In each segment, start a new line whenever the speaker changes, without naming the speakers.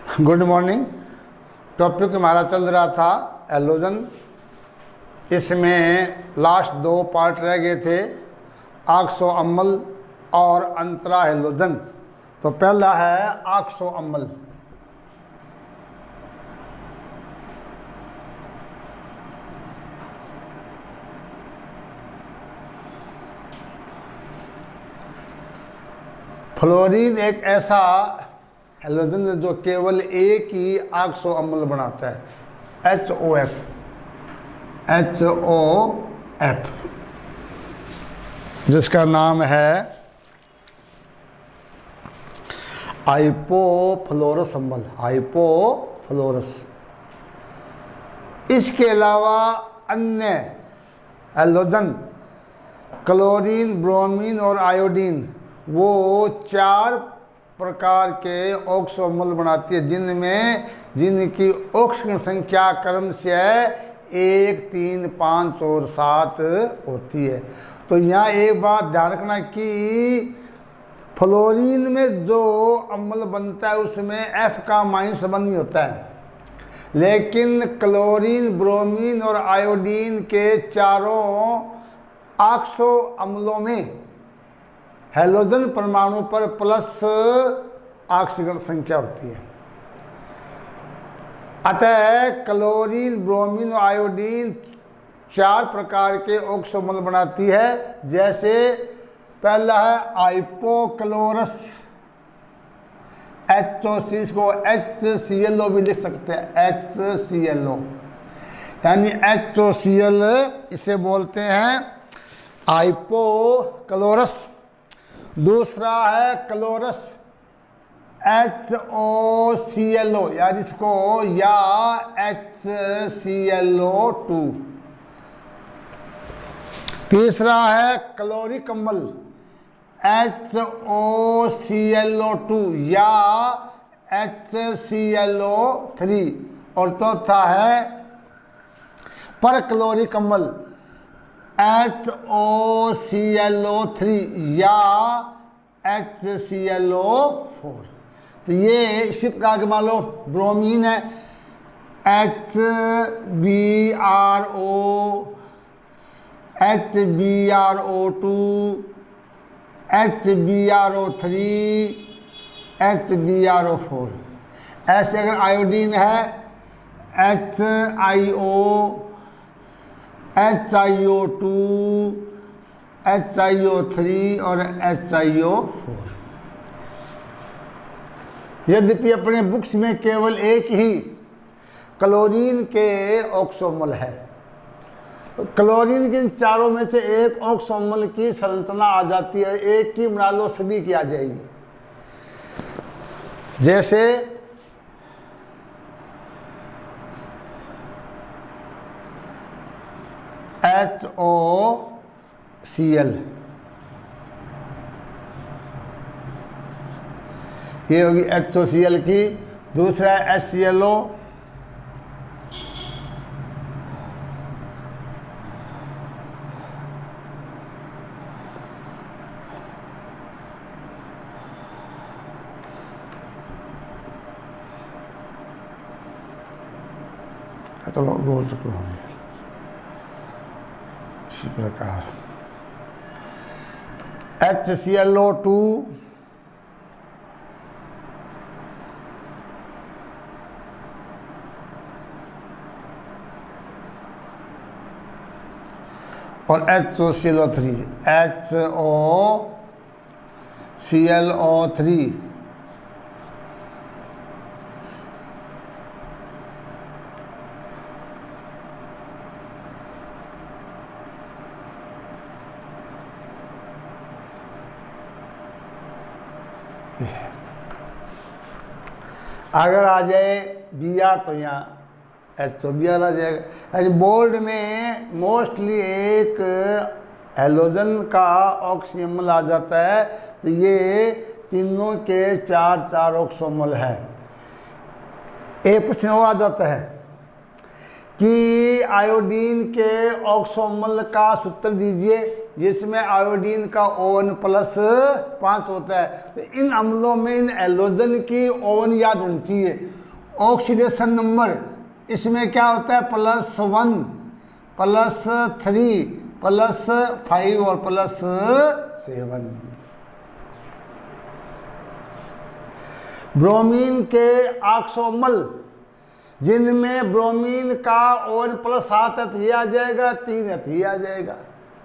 Good morning. Topic हमारा चल रहा था हैलोजन। इसमें लास्ट दो पार्ट रह गए थे, ऑक्सो अम्ल और अंतरा हैलोजन। तो पहला है ऑक्सो अम्ल। फ्लोरीन एक ऐसा हैलोजन है जो केवल एक ही ऑक्सो अम्ल बनाता है, HOF। जिसका नाम है हाइपोफ्लोरस अम्ल, हाइपोफ्लोरस। इसके अलावा अन्य हैलोजन क्लोरीन, ब्रोमीन और आयोडीन, वो 4 प्रकार के ऑक्सो अम्ल बनाती है, जिनकी ऑक्सीजन संख्या क्रम से 1, 3, 5 और 7 होती है। तो यहाँ एक बात ध्यान रखना कि फ्लोरीन में जो अम्ल बनता है उसमें F का माइनस संबंध नहीं होता है, लेकिन क्लोरीन, ब्रोमीन और आयोडीन के चारों ऑक्सो अम्लों में हैलोजन परमाणु पर प्लस ऑक्सीजन संख्या होती है। अतः क्लोरीन, ब्रोमीन और आयोडीन 4 प्रकार के ऑक्सो अम्ल बनाती है। जैसे पहला है हाइपोक्लोरस, HOC, इसको HClO भी लिख सकते हैं, HClO यानी HOCl, इसे बोलते हैं हाइपोक्लोरस। दूसरा है क्लोरस, HOClO, यानी इसको या HClO2। तीसरा है क्लोरिक अम्ल, HOClO2 या HClO3। और चौथा है परक्लोरिक अम्ल, HOClO3 या HClO4। तो ये इसी प्रकार के मान लो ब्रोमीन है, HBRO, HBRO2, HBRO3, HBRO4। ऐसे अगर आयोडीन है HIO, HIO2, HIO3 और HIO4। यद्यपि अपने बुक्स में केवल एक ही क्लोरीन के ऑक्सो अम्ल है। क्लोरीन के इन चारों में से एक ऑक्सो अम्ल की संरचना आ जाती है, एक की बना लो सभी की आ जाएगी। जैसे HOCl, ये होगी HOCl की। दूसरा है HClO, तो बोल सकते हो इसी प्रकार HClO2, और HOClO3, HOClO3। अगर आ जाए Br तो यहाँ HOBr आ जाएगा। यानी बोल्ड में मोस्टली एक हैलोजन का ऑक्सी अम्ल आ जाता है, तो ये तीनों के 4 ऑक्सो अम्ल है। एक क्वेश्चन और आ जाता है कि आयोडीन के ऑक्सोमल का सूत्र दीजिए, जिसमें आयोडीन का O1+5 होता है। तो इन अम्लों में इन एलोजन की O1 याद होनी चाहिए। ऑक्सीडेशन नंबर इसमें क्या होता है, +1 +3 +5 और +7। ब्रोमीन के ऑक्सोमल जिनमें ब्रोमीन का O1+ है तो ये आ जाएगा, 3 है तो ये आ जाएगा।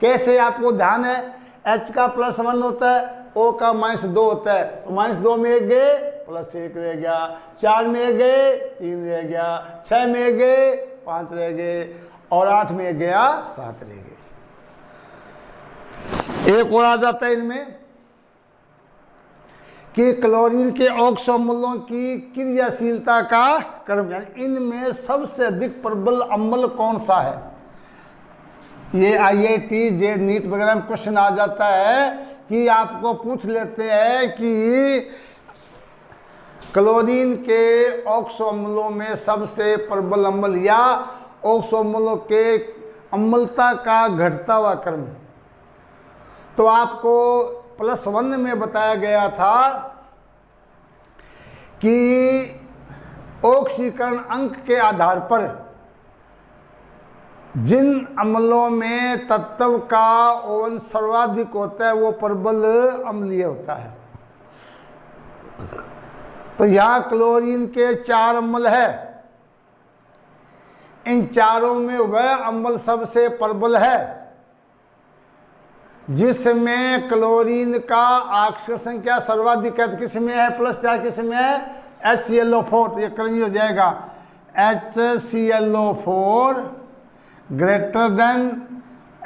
कैसे आपको ध्यान है, H का +1 होता है, O का -2 होता है, तो -2 में एक गए, +1 रह गया, 4 में एक गए, 3 रह गया, 6 में एक गए, 5 रह गए, और 8 में एक गया, 7 रह गए। एक और आ जाता है इनमें कि क्लोरीन के ऑक्सोमलों की क्रियाशीलता का क्रम, यानी इनमें सबसे अधिक प्रबल अम्ल कौन सा है। ये IIT जे नीट वगैरह में क्वेश्चन आ जाता है कि आपको पूछ लेते हैं कि क्लोरीन के ऑक्सोमलों में सबसे प्रबल अम्ल या ऑक्सोमलों के अम्लता का घटता हुआ क्रम। तो आपको +1 में बताया गया था कि ऑक्सीकरण अंक के आधार पर जिन अम्लों में तत्व का O1 सर्वाधिक होता है वो प्रबल अम्लीय होता है। तो यहाँ क्लोरीन के 4 अम्ल है, इन चारों में वह अम्ल सबसे प्रबल है जिसमें क्लोरीन का ऑक्सीजन संख्या सर्वाधिक है। तो किसमें है +4, किसमें है HClO4, तो ये क्रम हो जाएगा HClO4 greater than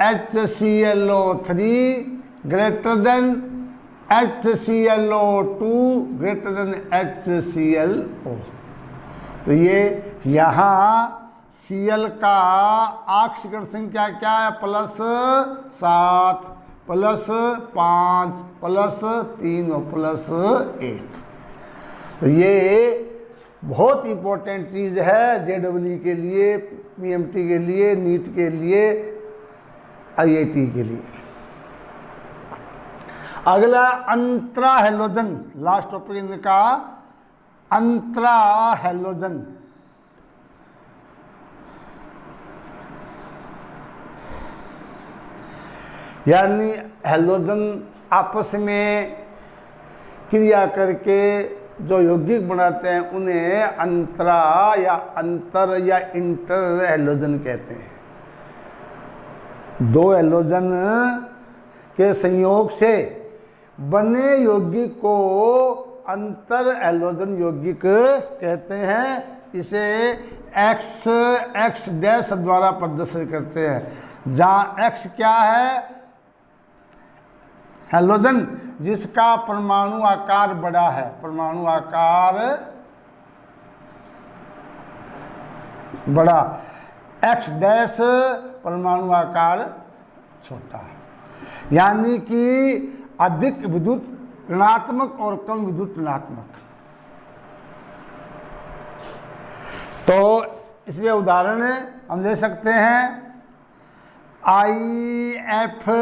HClO3 greater than HClO2 greater than HClO। तो ये यहाँ Cl का ऑक्सीकरण संख्या क्या है, +7 +5 +3 और +1। तो ये बहुत इम्पोर्टेंट चीज़ है JEE के लिए, PMT के लिए, नीट के लिए, IIT के लिए। अगला अंतरा हेलोजन, लास्ट टॉपिक इनका अंतरा हेलोजन। यानी हेलोजन आपस में क्रिया करके जो यौगिक बनाते हैं उन्हें अंतरा या अंतर या इंटर हेलोजन कहते हैं। दो हेलोजन के संयोग से बने यौगिक को अंतर हेलोजन यौगिक कहते हैं। इसे x डैश द्वारा प्रदर्शित करते हैं, जहाँ x क्या है, हेलोजन जिसका परमाणु आकार बड़ा है, परमाणु आकार बड़ा, x डैश परमाणु आकार छोटा, यानी कि अधिक विद्युत ऋणात्मक और कम विद्युत ऋणात्मक। तो इसमें उदाहरण हम ले सकते हैं IF3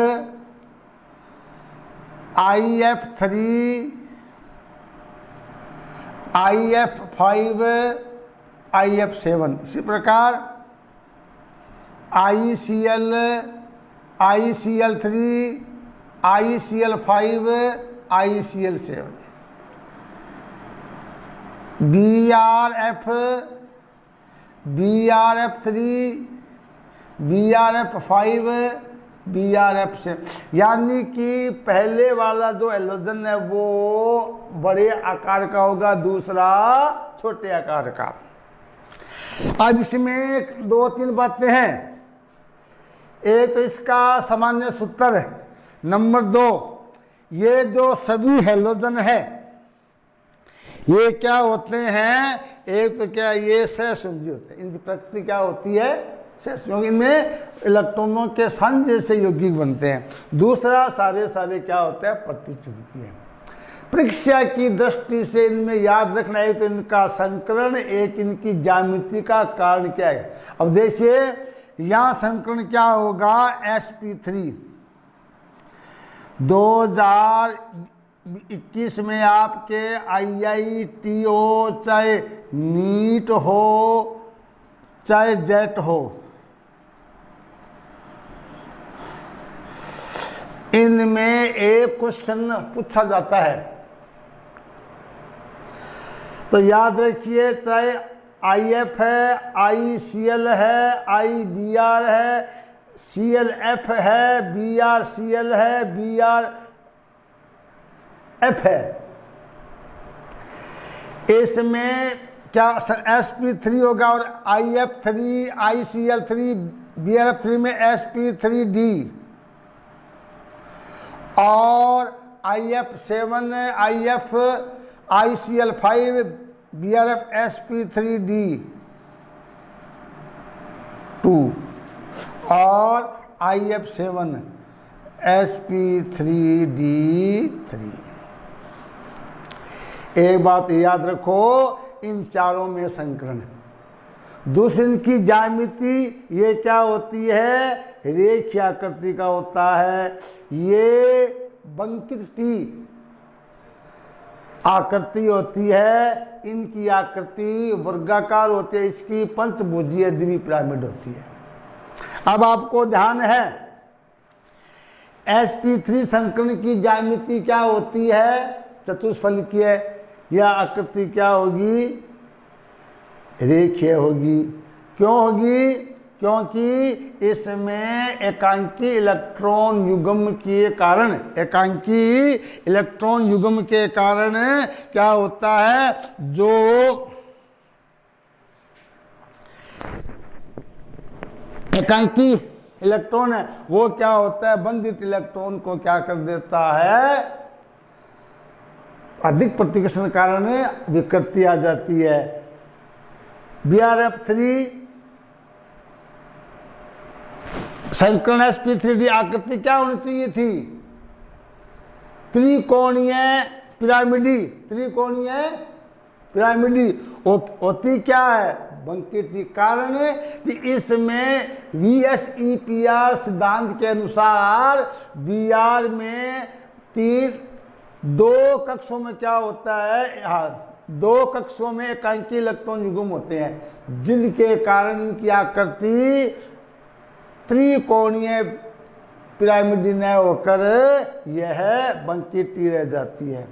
IF5 IF7। इसी प्रकार ICl ICl3 ICl5 ICl7। BRF3 BRF5 BRF7। यानी कि पहले वाला जो हेलोजन है वो बड़े आकार का होगा, दूसरा छोटे आकार का। अब इसमें 2-3 बातें हैं। एक तो इसका सामान्य सूत्र है। नंबर 2, ये जो सभी हेलोजन है ये क्या होते हैं, एक तो क्या ये सहसंयोजी होते हैं, इनकी प्रकृति क्या होती है, सहसंयोजी, इनमें इलेक्ट्रॉनों के संघ जैसे यौगिक बनते हैं। दूसरा सारे क्या होता है, प्रतिचुंबकीय है। परीक्षा की दृष्टि से इनमें याद रखना है तो इनका संकरण, एक इनकी ज्यामिति का कारण क्या है। अब देखिए यहाँ संकरण क्या होगा, sp3 2021 में आपके IIT हो, चाहे नीट हो, चाहे जेट हो, इनमें एक क्वेश्चन पूछा जाता है। तो याद रखिए, चाहे IF है, ICL है, IBR है, CLF है, BRCL है, BRF है, इसमें क्या sp3 होगा और IF3, ICL3, BRF3 में sp3d और IF7, ICL5, BRF sp3d2 और IF7 sp3d3। एक बात याद रखो, इन चारों में संकरण है। दूसरी इनकी ज्यामिति ये क्या होती है, रेखीय आकृति का होता है। ये बंकित टी आकृति होती है, इनकी आकृति वर्गाकार होती है, इसकी पंचभुजीय द्विपिरामिड होती है। अब आपको ध्यान है sp3 संकरण की ज्यामिति क्या होती है, चतुष्फलकीय। यह आकृति क्या होगी, रेखीय होगी। क्यों होगी, क्योंकि इसमें एकांकी इलेक्ट्रॉन युग्म के कारण, एकांकी इलेक्ट्रॉन युग्म के कारण क्या होता है, जो एकांकी इलेक्ट्रॉन है वो क्या होता है, बंधित इलेक्ट्रॉन को क्या कर देता है, अधिक प्रतिकर्षण कारण विकृति आ जाती है। BRF3 संकरण sp3d आकृति क्या होनी चाहिए थी, त्रिकोणीय पिरामिडी। त्रिकोणीय पिरामिडी होती क्या है, बंकित। कारण कि इसमें VSEPR सिद्धांत के अनुसार BR में दो कक्षों में क्या होता है, दो कक्षों में एकांकी इलेक्ट्रॉन युग्म होते हैं, जिनके कारण इनकी आकृति त्रिकोणीय पिरामिड न होकर यह बंकित रह जाती है।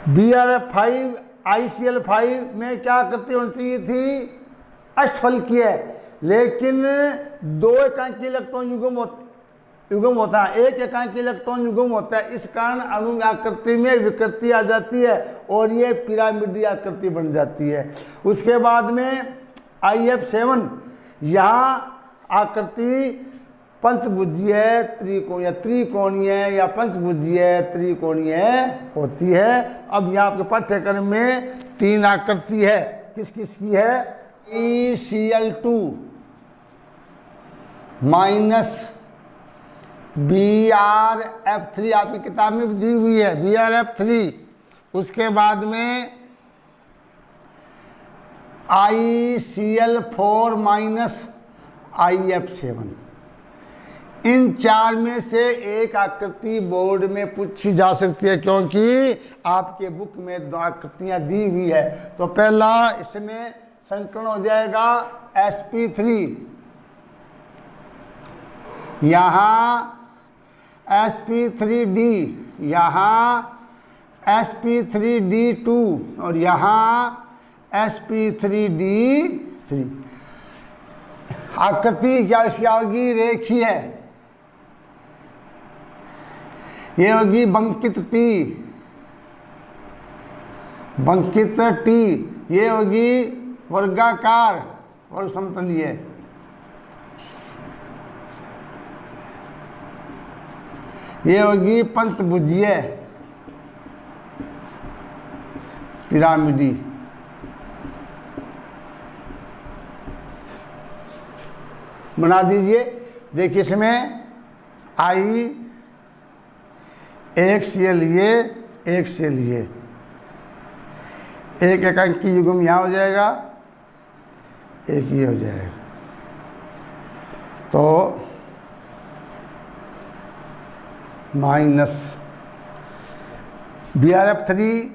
BRF5 ICL5 में क्या आकृति होनी चाहिए थी, अष्टफलकीय, लेकिन दो एकांकी इलेक्ट्रॉन युग्म होता है, एक एकांकी इलेक्ट्रॉन युग्म होता है, इस कारण अणु आकृति में विकृति आ जाती है और ये पिरामिडी आकृति बन जाती है। उसके बाद में IF7, यहाँ आकृति पंचभुजीय त्रिकोणीय, त्रिकोणीय या पंचभुजीय त्रिकोणीय होती है। अब यहाँ आपके पाठ्यक्रम में तीन आकृति है, किस किस की है, ECl2 माइनस BRF3 आपकी किताब में दी हुई है, BRF3। उसके बाद में ICl4 माइनस IF7। इन चार में से एक आकृति बोर्ड में पूछी जा सकती है, क्योंकि आपके बुक में दो आकृतियां दी हुई है। तो पहला इसमें संकरण हो जाएगा sp3, यहाँ sp3d, यहाँ sp3d2 और यहाँ sp3d3। आकृति क्या इसकी होगी, रेखीय है, ये होगी बंकित टी, बंकित टी। ये होगी वर्गाकार और समतलीय। ये होगी पंचभुजीय पिरामिडी। बना दीजिए। देखिए इसमें एक Cl ये, एक Cl ये, एक एकांकी युग्म यहाँ हो जाएगा, एक ये हो जाएगा। तो माइनस Brf3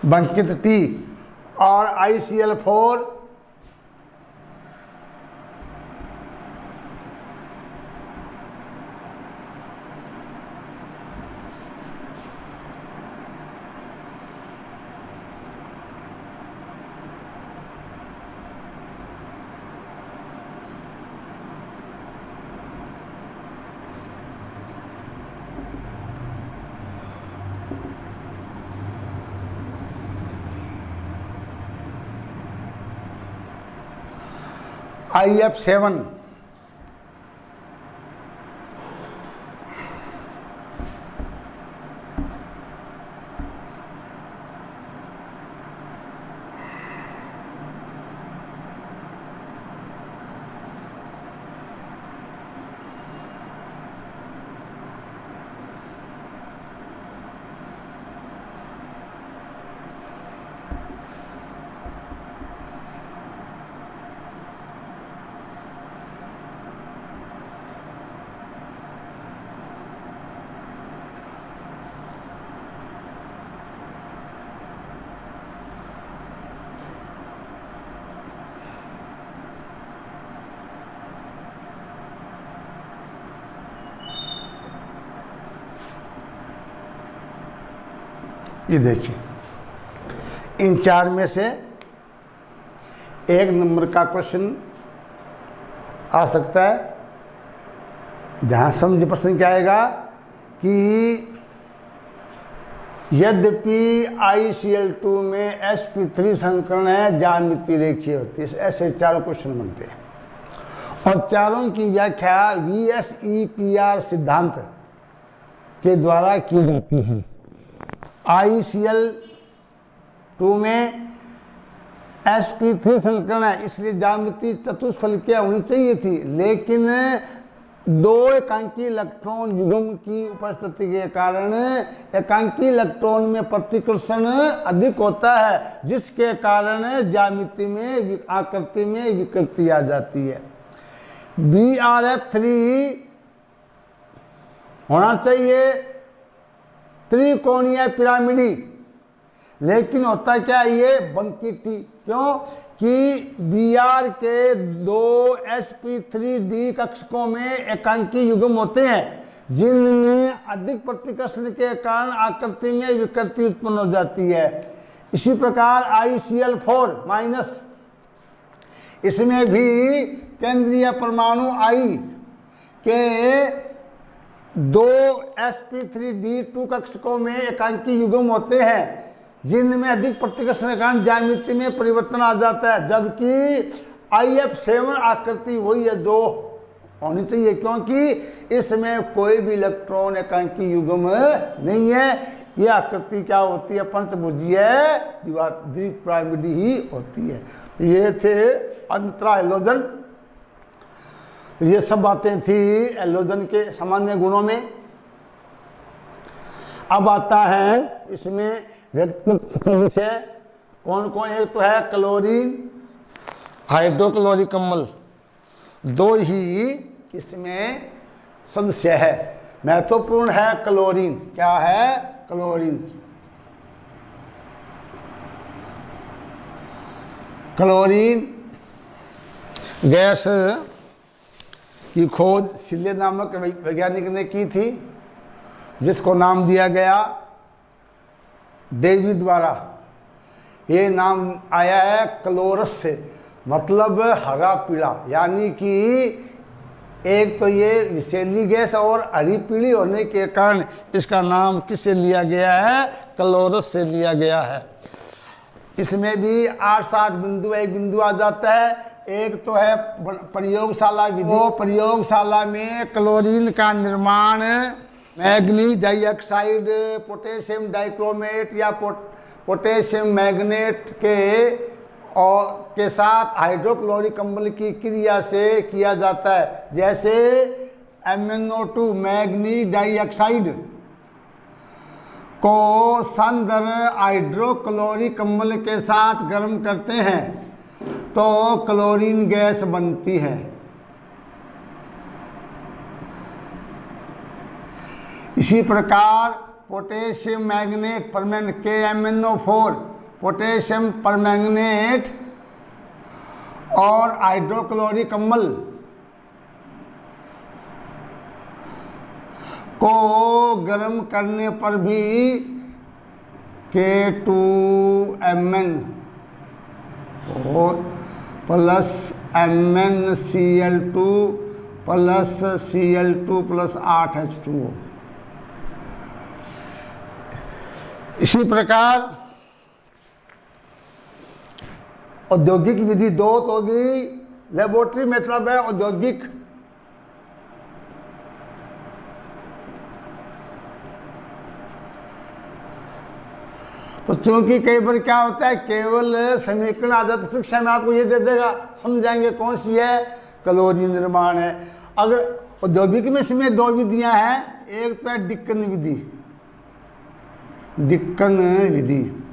बंकित T और ICl4 IF7 ये देखिए, इन चार में से एक नंबर का क्वेश्चन आ सकता है। ध्यान समझे प्रश्न क्या आएगा कि यद्यपि ICl2 में sp3 संकरण है, ज्यामिति रेखीय होती है। ऐसे चारों क्वेश्चन बनते हैं और चारों की व्याख्या VSEPR सिद्धांत के द्वारा की जाती है। ICl2 में sp3 संकरण है, इसलिए ज्यामिति चतुष्फलकीय होनी चाहिए थी, लेकिन दो एकांकी इलेक्ट्रॉन युग्म की उपस्थिति के कारण एकांकी इलेक्ट्रॉन में प्रतिकर्षण अधिक होता है, जिसके कारण ज्यामिति में आकृति में विकृति आ जाती है। Brf3 होना चाहिए त्रिकोणीय पिरामिडी, लेकिन होता क्या ये बंकिटी। क्यों कि Br के दो sp3d कक्षकों में एकांकी युग्म होते हैं, जिनमें अधिक प्रतिकर्षण के कारण आकृति में विकृति उत्पन्न हो जाती है। इसी प्रकार ICl4 माइनस, इसमें भी केंद्रीय परमाणु I के दो sp3d2 कक्षकों में एकांकी युग्म होते हैं, जिनमें अधिक प्रतिकर्षण के कारण ज्यामिति में परिवर्तन आ जाता है, जबकि IF7 आकृति वही है जो होनी चाहिए, क्योंकि इसमें कोई भी इलेक्ट्रॉन एकांकी युग्म नहीं है। यह आकृति क्या होती है? पंचभुजीय द्विपिरामिडी ही होती है। तो ये थे अंतरा हैलोजन। तो ये सब बातें थी हैलोजन के सामान्य गुणों में। अब आता है इसमें व्यक्तिगत विषय कौन कौन। एक तो है क्लोरीन हाइड्रोक्लोरिक अम्ल, दो ही इसमें सदस्य है। महत्वपूर्ण है क्लोरीन। क्या है? क्लोरीन। क्लोरीन गैस की खोज सिले नामक वैज्ञानिक ने की थी, जिसको नाम दिया गया डेवी द्वारा। ये नाम आया है क्लोरस से, मतलब हरा पीला, यानी कि एक तो ये विषैली गैस और हरी पीली होने के कारण इसका नाम किससे लिया गया है? क्लोरस से लिया गया है। इसमें भी 8-7 बिंदु, एक बिंदु आ जाता है। एक तो है प्रयोगशाला विधि। वो प्रयोगशाला में क्लोरीन का निर्माण मैग्नीज डाइऑक्साइड, पोटेशियम डाइक्रोमेट या पोटेशियम मैग्नेट के साथ हाइड्रोक्लोरिक अम्ल की क्रिया से किया जाता है। जैसे MnO2 मैग्नीज डाइऑक्साइड को संदर हाइड्रोक्लोरिक अम्ल के साथ गर्म करते हैं तो क्लोरीन गैस बनती है। इसी प्रकार potassium magnet permanganate KMnO4 potassium permanganate और हाइड्रोक्लोरिक अम्ल को गर्म करने पर भी K2Mn और plus MnCl2 plus Cl2 plus 8H2O। इसी प्रकार औद्योगिक विधि 2 तो होगी, लेबोरेटरी मतलब है औद्योगिक। तो चूंकि कई बार क्या होता है केवल समीकरण आ जाता है, परीक्षा में आपको ये दे देगा, समझाएंगे कौन सी है, क्लोरीन निर्माण है। अगर औद्योगिक में इसमें 2 विधियां हैं, एक तो है डिक्कन विधि। डिक्कन विधि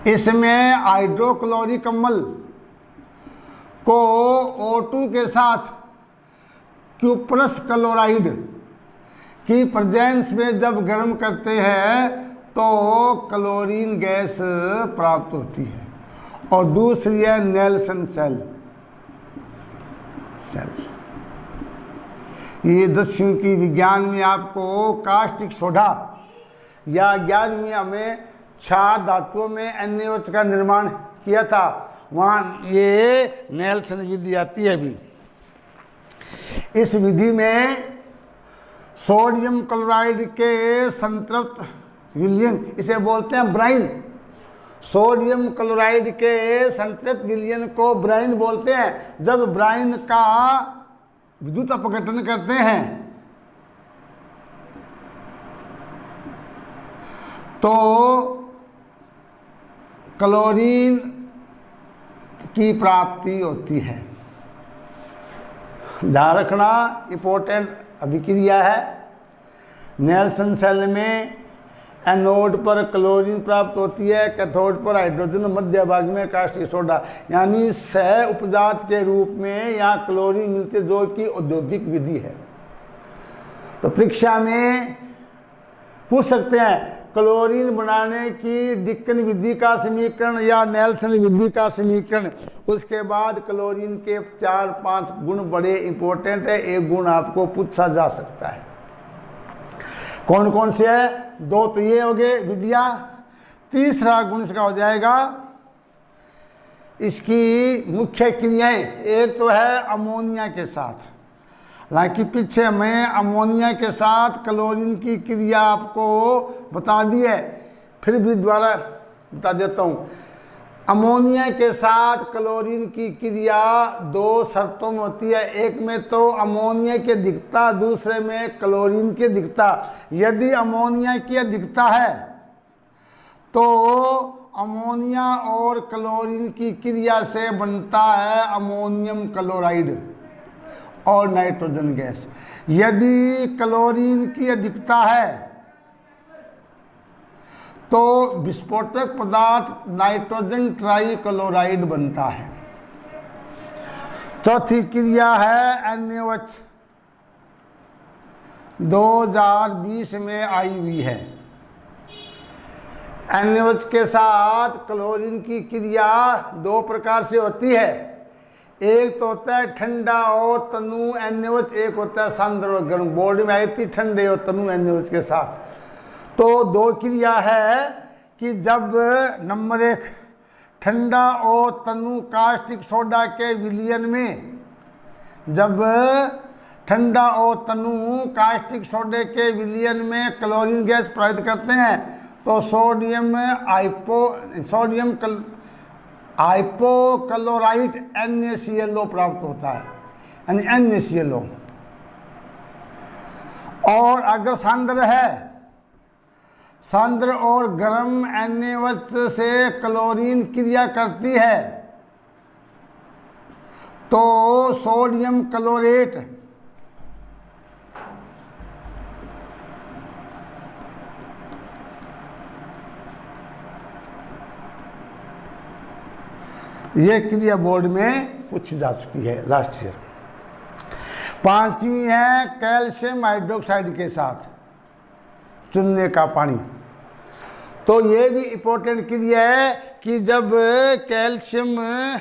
इसमें हाइड्रोक्लोरिक अम्ल को O2 के साथ क्यूप्रस क्लोराइड की प्रेजेंस में जब गर्म करते हैं तो क्लोरीन गैस प्राप्त होती है। और दूसरी है नेल्सन सेल। ये 10वीं की विज्ञान में आपको कास्टिक सोडा या 11वीं में 4 धातुओं में NaOH का निर्माण किया था, वहाँ ये नेल्सन विधि आती है। अभी इस विधि में सोडियम क्लोराइड के संतृप्त विलयन, इसे बोलते हैं ब्राइन। सोडियम क्लोराइड के संतृप्त विलयन को ब्राइन बोलते हैं। जब ब्राइन का विद्युत अपघटन करते हैं तो क्लोरीन की प्राप्ति होती है। ध्यान रखना, इंपॉर्टेंट अभिक्रिया है। नेल्सन सेल में एनोड पर क्लोरीन प्राप्त होती है, कैथोड पर हाइड्रोजन, मध्य भाग में कास्टिक सोडा, यानी सह उपजात के रूप में यहाँ क्लोरीन मिलते, जो कि औद्योगिक विधि है। तो परीक्षा में पूछ सकते हैं क्लोरीन बनाने की डिक्कन विधि का समीकरण या नेल्सन विधि का समीकरण। उसके बाद क्लोरीन के 4-5 गुण बड़े इंपॉर्टेंट है। एक गुण आपको पूछा जा सकता है। कौन कौन से है? 2 तो ये हो गए विधियां। तीसरा गुण इसका हो जाएगा इसकी मुख्य क्रियाएं। एक तो है अमोनिया के साथ, हालांकि पीछे मैं अमोनिया के साथ क्लोरीन की क्रिया आपको बता दी है, फिर भी दोबारा बता देता हूँ। अमोनिया के साथ क्लोरीन की क्रिया 2 शर्तों में होती है। एक में तो अमोनिया की अधिकता, दूसरे में क्लोरीन की अधिकता। यदि अमोनिया की अधिकता है तो अमोनिया और क्लोरीन की क्रिया से बनता है अमोनियम क्लोराइड और नाइट्रोजन गैस। यदि क्लोरीन की अधिकता है तो विस्फोटक पदार्थ नाइट्रोजन ट्राइक्लोराइड बनता है। चौथी क्रिया है NaOH, 2020 में आई हुई है। NaOH के साथ क्लोरीन की क्रिया 2 प्रकार से होती है। एक तो होता है ठंडा और तनु NaOH, एक होता है सांद्र और गर्म। बोर्ड में आई थी ठंडे और तनु NaOH के साथ। तो 2 क्रिया है कि जब नंबर 1 ठंडा और तनु कास्टिक सोडा के विलयन में, जब ठंडा और तनु कास्टिक सोडे के विलयन में क्लोरीन गैस प्रवाहित करते हैं तो हाइपोक्लोराइट NaClO प्राप्त होता है, यानी NaClO। और अगर सांद्र और गर्म NaOH से क्लोरीन क्रिया करती है तो सोडियम क्लोरेट ये क्रिया बोर्ड में पूछी जा चुकी है लास्ट ईयर। 5वीं है कैल्शियम हाइड्रोक्साइड के साथ चूने का पानी। तो ये भी इम्पोर्टेंट क्रिया है कि जब कैल्शियम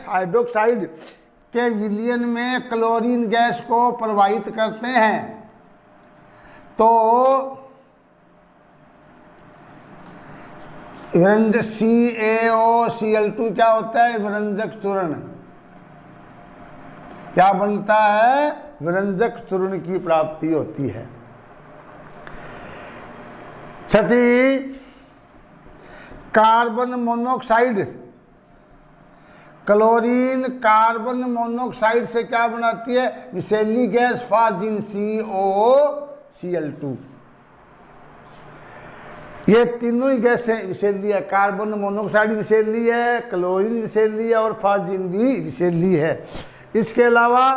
हाइड्रोक्साइड के विलयन में क्लोरीन गैस को प्रवाहित करते हैं तो विरंजक CaOCl2 क्या होता है? विरंजक चूर्ण। क्या बनता है? विरंजक चूर्ण की प्राप्ति होती है। 6ठी, carbon monoxide. Chlorine carbon monoxide से क्या बनाती है? विषैली गैस फाजिन COCl2। ये तीनों ही गैसें विषैली है। कार्बन मोनोऑक्साइड विषैली है, क्लोरीन विषैली है और फाजिन भी विषैली है। इसके अलावा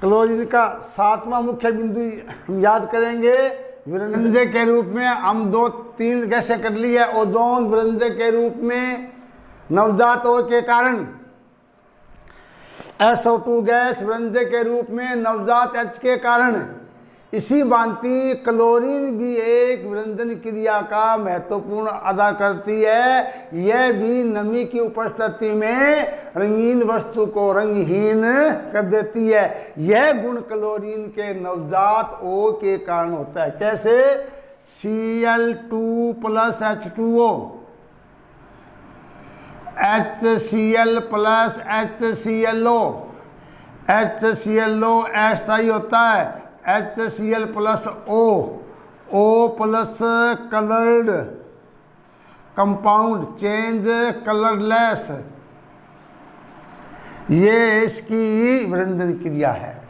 क्लोरीन का 7वां मुख्य बिंदु हम याद करेंगे, विरंजक के रूप में हम 2-3 गैसें कर ली है। ओजोन विरंजक के रूप में नवजात O के कारण, SO2 गैस विरंजक के रूप में नवजात H के कारण। इसी भांति क्लोरीन भी एक विरंजन क्रिया का महत्वपूर्ण अदा करती है। यह भी नमी की उपस्थिति में रंगीन वस्तु को रंगहीन कर देती है। यह गुण क्लोरीन के नवजात O के कारण होता है। कैसे? Cl2 + H2O, HCl + HClO। HClO अस्थायी होता है। HCl + O coloured compound change colourless. ये इसकी विरंजन क्रिया है।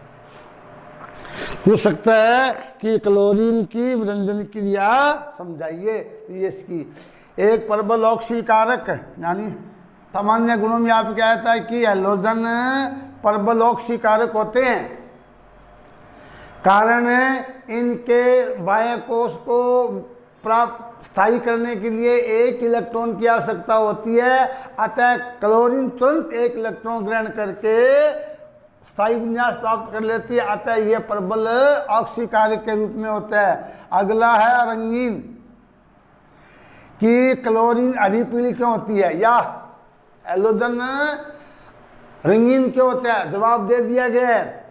हो सकता है कि क्लोरीन की विरंजन क्रिया समझाइए। ये इसकी एक प्रबल ऑक्सीकारक, यानी सामान्य गुणों में आप क्या आता है कि हैलोजन प्रबल ऑक्सीकारक होते हैं। कारण इनके बाह्य कोश को प्राप्त स्थायी करने के लिए 1 इलेक्ट्रॉन की आवश्यकता होती है। अतः क्लोरीन तुरंत 1 इलेक्ट्रॉन ग्रहण करके स्थायी विन्यास प्राप्त कर लेती है। अतः यह प्रबल ऑक्सीकारक के रूप में होता है। अगला है रंगीन, कि क्लोरीन हरी पीली क्यों होती है या हैलोजन रंगीन क्यों होता है? जवाब दे दिया गया है।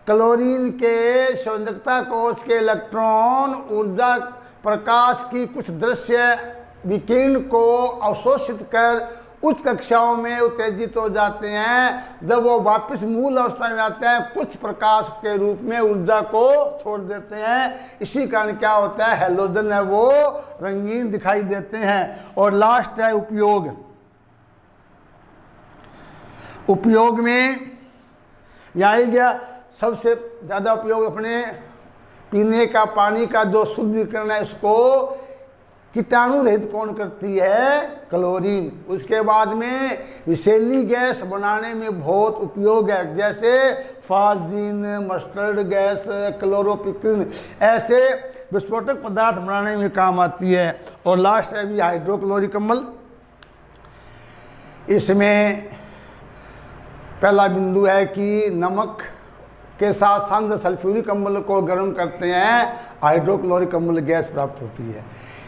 क्लोरीन के संयोजकता कोश के इलेक्ट्रॉन ऊर्जा प्रकाश की कुछ दृश्य विकिरण को अवशोषित कर उच्च कक्षाओं में उत्तेजित हो जाते हैं। जब वो वापस मूल अवस्था में आते हैं कुछ प्रकाश के रूप में ऊर्जा को छोड़ देते हैं। इसी कारण क्या होता है? हैलोजन है वो रंगीन दिखाई देते हैं। और लास्ट है उपयोग। उपयोग में यहाँ ही गया सबसे ज़्यादा उपयोग अपने पीने का पानी का जो शुद्धिकरण है उसको कीटाणु रहित कौन करती है? क्लोरीन। उसके बाद में विषैली गैस बनाने में बहुत उपयोग है, जैसे फाजिन, मस्टर्ड गैस, क्लोरोपिक्रिन, ऐसे विस्फोटक पदार्थ बनाने में काम आती है। और लास्ट है भी हाइड्रोक्लोरिक अम्ल। इसमें पहला बिंदु है कि नमक के साथ सांद्र सल्फ्यूरिक अम्ल को गर्म करते हैं, हाइड्रोक्लोरिक अम्ल गैस प्राप्त होती है।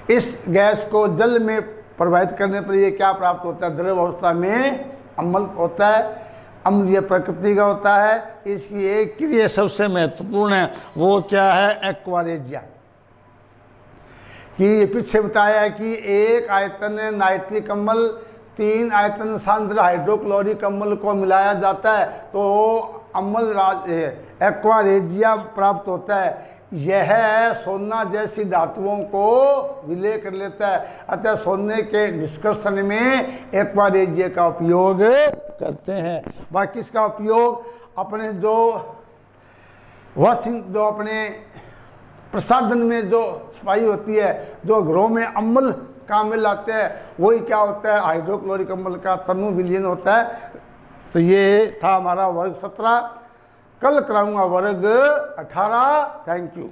इस गैस को जल में प्रवाहित करने पर ये क्या प्राप्त होता है? द्रव अवस्था में अम्ल होता है, अम्लीय प्रकृति का होता है। इसकी एक क्रिया सबसे महत्वपूर्ण है, वो क्या है? एक्वारेजिया। कि पीछे बताया है कि 1 आयतन नाइट्रिक अम्ल 3 आयतन सांद्र हाइड्रोक्लोरिक अम्ल को मिलाया जाता है तो अम्ल एक्वारेजिया प्राप्त होता है। यह सोना जैसी धातुओं को विलय कर लेता है, अतः सोने के निष्कर्षण में एक्वारेजिया का उपयोग करते हैं। बाकी इसका उपयोग अपने जो वॉशिंग, जो अपने प्रसाधन में जो सफाई होती है, जो घरों में अम्ल काम में लाते हैं, वही क्या होता है, हाइड्रोक्लोरिक अम्ल का तनु विलयन होता है। तो ये था हमारा वर्ग 17। कल कराऊंगा वर्ग 18। Thank you.